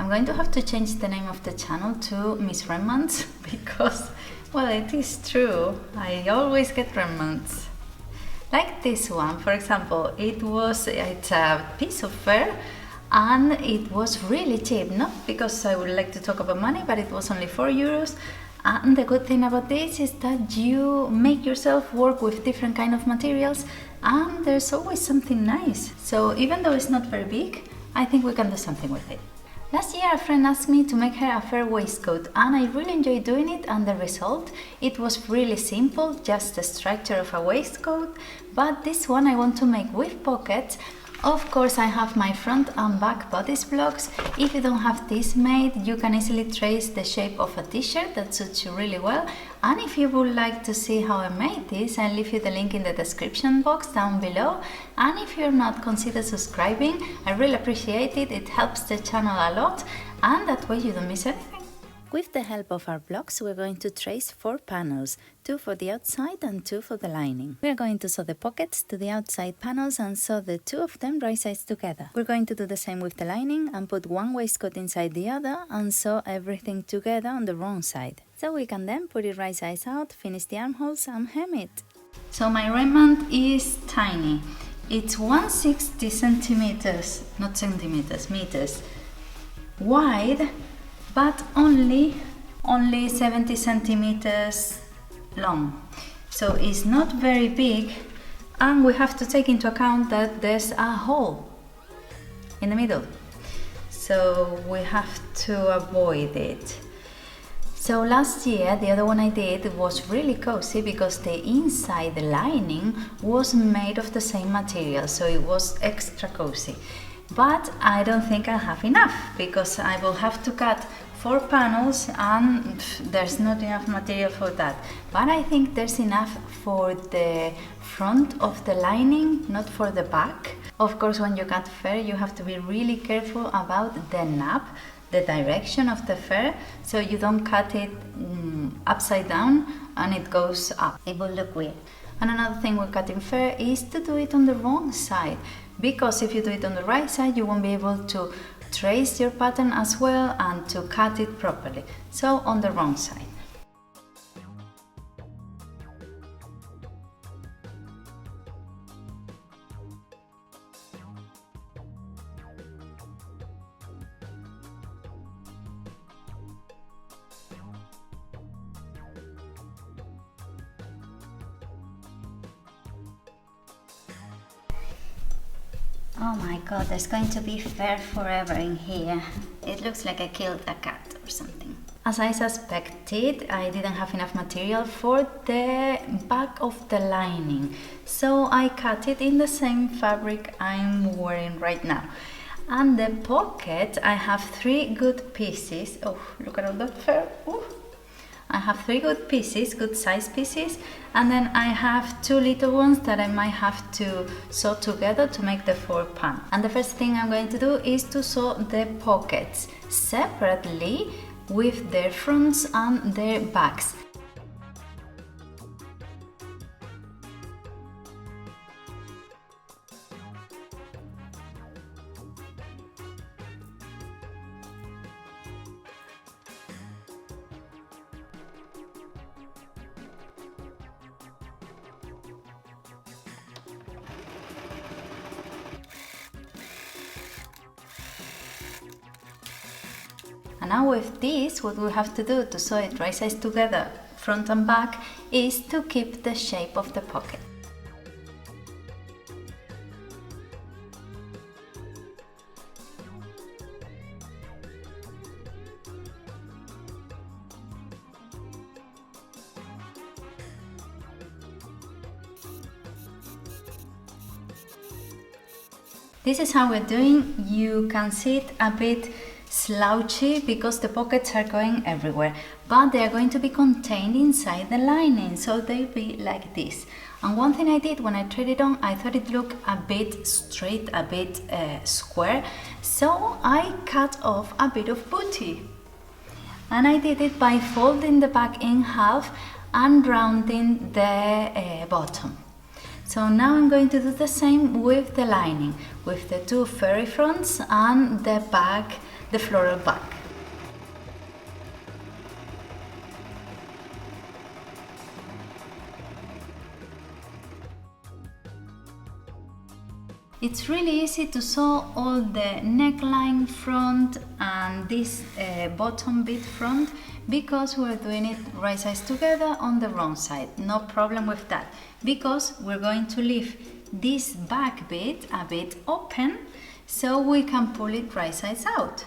I'm going to have to change the name of the channel to Miss Remnants because, well, it is true. I always get remnants. Like this one, for example, it's a piece of fur and it was really cheap. Not because I would like to talk about money, but it was only €4. And the good thing about this is that you make yourself work with different kind of materials and there's always something nice. So even though it's not very big, I think we can do something with it. Last year a friend asked me to make her a fur waistcoat and I really enjoyed doing it, and the result, it was really simple, just the structure of a waistcoat, but this one I want to make with pockets. Of course, I have my front and back bodice blocks. If you don't have this made, you can easily trace the shape of a t-shirt that suits you really well. And if you would like to see how I made this, I'll leave you the link in the description box down below. And if you're not, consider subscribing. I really appreciate it. It helps the channel a lot, and that way you don't miss anything. With the help of our blocks, we're going to trace 4 panels, 2 for the outside and 2 for the lining. We're going to sew the pockets to the outside panels and sew the 2 of them right sides together. We're going to do the same with the lining and put one waistcoat inside the other and sew everything together on the wrong side. So we can then put it right sides out, finish the armholes and hem it. So my remnant is tiny. It's 160 centimeters, not centimeters, meters wide, but only 70 centimeters long. So it's not very big, and we have to take into account that there's a hole in the middle. So we have to avoid it. So last year, the other one I did was really cozy because the inside, the lining, was made of the same material, so it was extra cozy. But I don't think I'll have enough because I will have to cut 4 panels and there's not enough material for that. But I think there's enough for the front of the lining, not for the back. Of course, when you cut fur, you have to be really careful about the nap, the direction of the fur, so you don't cut it upside down and it goes up. It will look weird. And another thing with cutting fur is to do it on the wrong side, because if you do it on the right side, you won't be able to trace your pattern as well and to cut it properly. So on the wrong side. Oh my god, there's going to be fur forever in here. It looks like I killed a cat or something. As I suspected, I didn't have enough material for the back of the lining, so I cut it in the same fabric I'm wearing right now. And the pocket, I have 3 good pieces. Oh, look at all that fur. Ooh. I have 3 good pieces, good size pieces, and then I have 2 little ones that I might have to sew together to make the 4 pan. And the first thing I'm going to do is to sew the pockets separately with their fronts and their backs. And now with this, what we have to do to sew it right sides together, front and back, is to keep the shape of the pocket. This is how we're doing. You can see it a bit slouchy because the pockets are going everywhere, but they are going to be contained inside the lining, so they'll be like this. And one thing I did when I tried it on, I thought it looked a bit straight, a bit square, so I cut off a bit of booty. And I did it by folding the back in half and rounding the bottom. So now I'm going to do the same with the lining, with the 2 furry fronts and the back the floral back. It's really easy to sew all the neckline front and this bottom bit front because we're doing it right sides together on the wrong side. No problem with that, because we're going to leave this back bit a bit open so we can pull it right sides out.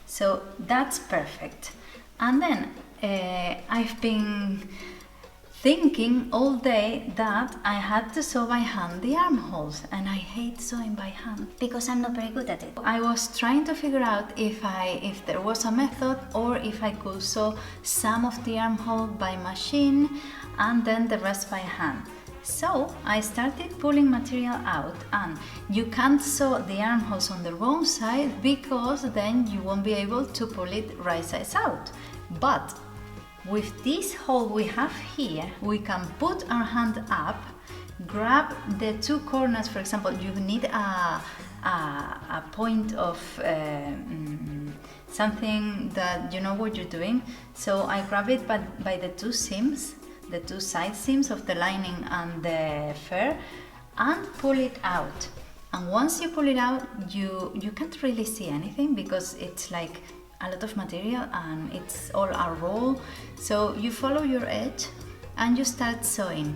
So that's perfect. And then I've been thinking all day that I had to sew by hand the armholes, and I hate sewing by hand because I'm not very good at it. I was trying to figure out if there was a method or if I could sew some of the armhole by machine and then the rest by hand. So I started pulling material out, and you can't sew the armholes on the wrong side because then you won't be able to pull it right sides out. But with this hole we have here, we can put our hand up, grab the two corners. For example, you need a point of something that you know what you're doing. So I grab it by the two seams, the two side seams of the lining and the fur, and pull it out. And once you pull it out, you can't really see anything because it's like a lot of material and it's all a roll. So you follow your edge and you start sewing.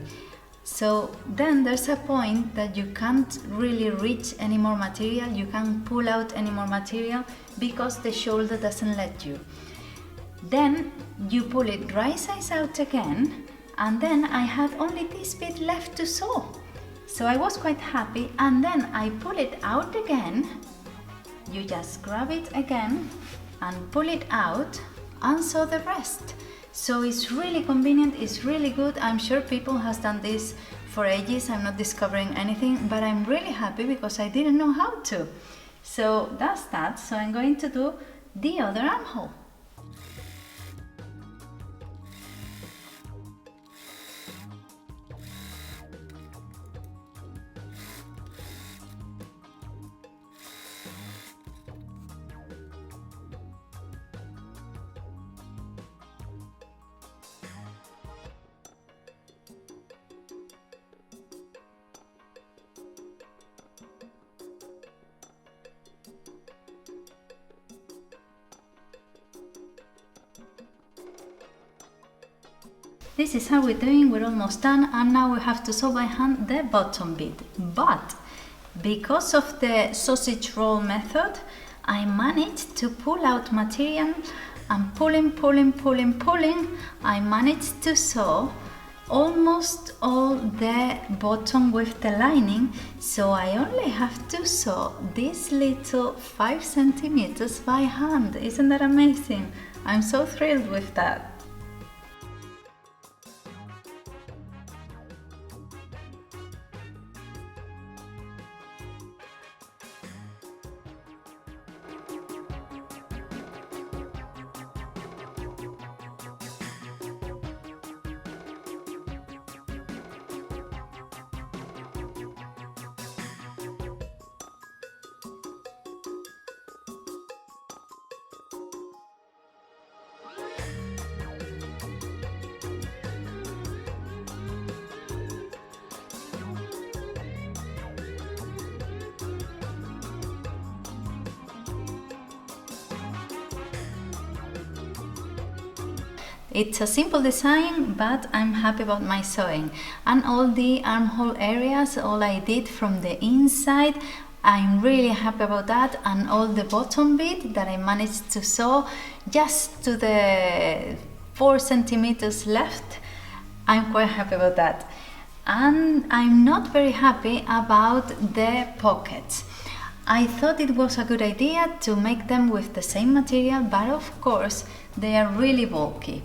So then there's a point that you can't really reach any more material, you can't pull out any more material because the shoulder doesn't let you. Then you pull it right sides out again, and then I had only this bit left to sew. So I was quite happy, and then I pull it out again. You just grab it again and pull it out and sew the rest. So it's really convenient, it's really good. I'm sure people has done this for ages. I'm not discovering anything, but I'm really happy because I didn't know how to. So that's that. So I'm going to do the other armhole. This is how we're doing, we're almost done, and now we have to sew by hand the bottom bit. But because of the sausage roll method, I managed to pull out material, and pulling, I managed to sew almost all the bottom with the lining. So I only have to sew this little 5 centimeters by hand. Isn't that amazing? I'm so thrilled with that. It's a simple design, but I'm happy about my sewing. And all the armhole areas, all I did from the inside, I'm really happy about that. And all the bottom bit that I managed to sew just to the 4 centimeters left, I'm quite happy about that. And I'm not very happy about the pockets. I thought it was a good idea to make them with the same material, but of course they are really bulky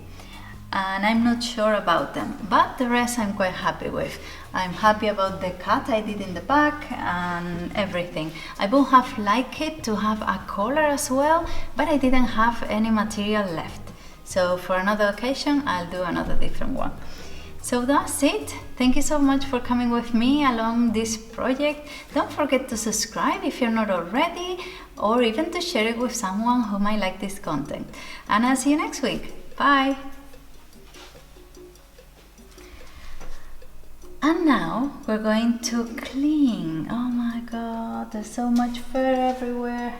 and I'm not sure about them, but the rest I'm quite happy with. I'm happy about the cut I did in the back and everything. I would have liked it to have a collar as well, but I didn't have any material left. So for another occasion I'll do another different one. So that's it. Thank you so much for coming with me along this project. Don't forget to subscribe if you're not already, or even to share it with someone who might like this content. And I'll see you next week. Bye! And now we're going to clean. Oh my god, there's so much fur everywhere.